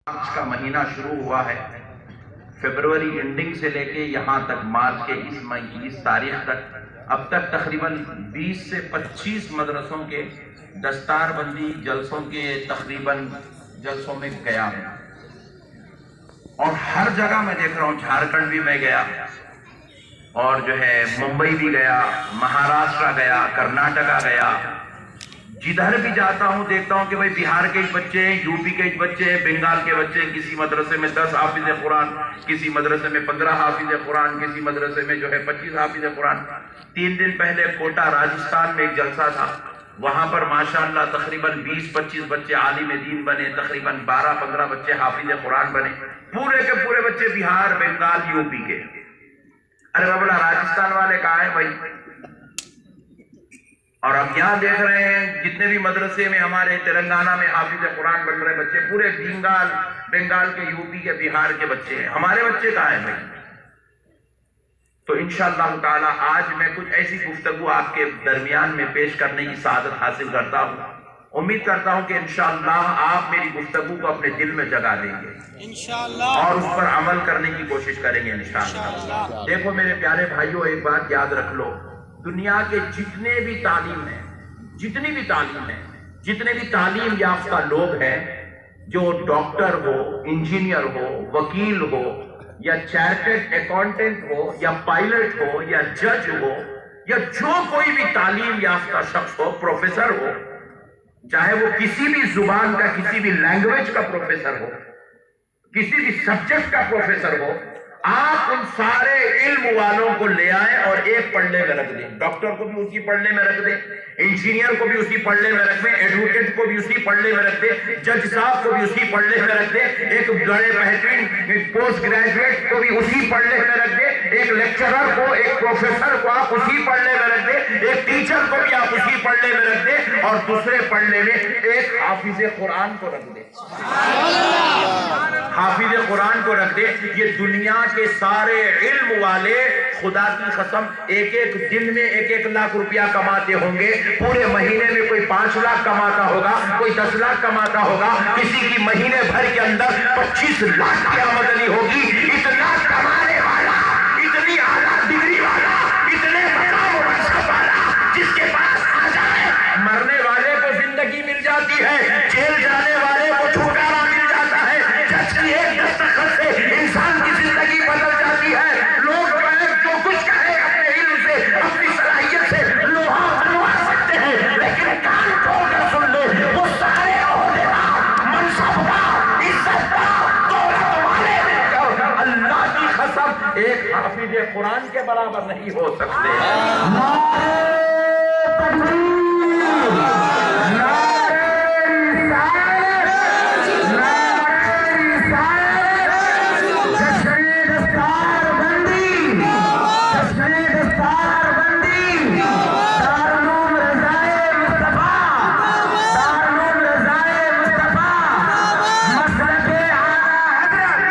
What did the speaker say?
مارچ کا مہینہ شروع ہوا ہے، فیبروری اینڈنگ سے لے کے یہاں تک مارچ کے اس تاریخ تک اب تک تقریباً 20 سے 25 مدرسوں کے دستار بندی جلسوں کے تقریباً جلسوں میں گیا ہوں، اور ہر جگہ میں دیکھ رہا ہوں، جھارکھنڈ بھی میں گیا اور جو ہے ممبئی بھی گیا، مہاراشٹر گیا، کرناٹکا گیا، جدھر بھی جاتا ہوں دیکھتا ہوں کہ بھئی بہار کے بچے ہیں، یو پی کے بچے ہیں، بنگال کے بچے ہیں، کسی مدرسے میں 10 حافظ قرآن، کسی مدرسے میں 15 حافظ قرآن، کسی مدرسے میں جو ہے 25 حافظ قرآن۔ 3 دن پہلے کوٹا راجستھان میں ایک جلسہ تھا، وہاں پر ماشاءاللہ تقریباً 20-25 بچے عالم دین بنے، تقریباً 12-15 بچے حافظ قرآن بنے، پورے کے پورے بچے بہار، بنگال، یو پی کے۔ ارے بابلا راجستھان والے کہاں ہیں بھائی؟ اور اب یہاں دیکھ رہے ہیں جتنے بھی مدرسے میں ہمارے تلنگانہ میں حافظ قرآن بن رہے بچے، پورے بنگال کے، یو پی کے، بہار کے بچے ہیں، ہمارے بچے کہاں ہیں بھائی؟ تو انشاءاللہ تعالی آج میں کچھ ایسی گفتگو آپ کے درمیان میں پیش کرنے کی سعادت حاصل کرتا ہوں۔ امید کرتا ہوں کہ انشاءاللہ آپ میری گفتگو کو اپنے دل میں جگہ دیں گے انشاءاللہ، اور اس پر عمل کرنے کی کوشش کریں گے انشاءاللہ۔ دیکھو میرے پیارے بھائیوں، ایک بات یاد رکھ لو، دنیا کے جتنے بھی تعلیم ہیں، جتنی بھی تعلیم ہے، جتنے بھی تعلیم یافتہ لوگ ہیں، جو ڈاکٹر ہو، انجینئر ہو، وکیل ہو، یا چارٹرڈ اکاؤنٹنٹ ہو، یا پائلٹ ہو، یا جج ہو، یا جو کوئی بھی تعلیم یافتہ شخص ہو، پروفیسر ہو، چاہے وہ کسی بھی زبان کا، کسی بھی لینگویج کا پروفیسر ہو، کسی بھی سبجیکٹ کا پروفیسر ہو، آپ ان سارے علم والوں کو لے آئیں اور ایک پڑھنے میں رکھ دیں۔ ڈاکٹر کو بھی اسی پڑھنے میں رکھ دیں، انجینئر کو بھی اسی پڑھنے میں رکھ دیں، ایڈوکیٹ کو بھی اسی پڑھنے میں رکھ دیں، جج صاحب کو بھی اسی پڑھنے میں رکھ دیں، ایک بڑے بہترین پوسٹ گریجویٹ کو بھی اسی پڑھنے میں رکھ دیں، ایک لیکچرر کو، ایک پروفیسر کو آپ اسی پڑھنے میں رکھ دیں، ایک ٹیچر کو بھی آپ اسی پڑھنے میں رکھ دیں، اور دوسرے پڑھنے میں ایک حافظ قرآن کو رکھ دیں، حافظ قرآن کو رکھ دے۔ یہ دنیا کے سارے علم والے خدا کی قسم ایک دن میں 1 لاکھ روپیہ کماتے ہوں گے، پورے مہینے میں کوئی 5 لاکھ کماتا ہوگا، کوئی 10 لاکھ کماتا ہوگا، کسی کی مہینے بھر کے اندر 25 لاکھ کی آمدنی ہوگی۔ اتنا کمانے والا، اتنی اعلیٰ ڈگری والا، اتنے مقام و منصب والا، جس کے پاس آ جائے مرنے والے کو زندگی مل جاتی ہے، جیل جانے والے کو چھٹکارا مل جاتا ہے، جج کی ایک دستخط سے انسان کی زندگی بدل جاتی ہے۔ لوگ جو کچھ کہے اپنے علم سے، اپنی صلاحیت سے لوہا بنوا سکتے ہیں، لیکن کان کھول کر سن لے، وہ سارے عہدیدار، منصبدار، عزتدار، دولت والے اللہ کی قسم ایک حافظ قرآن کے برابر نہیں ہو سکتے۔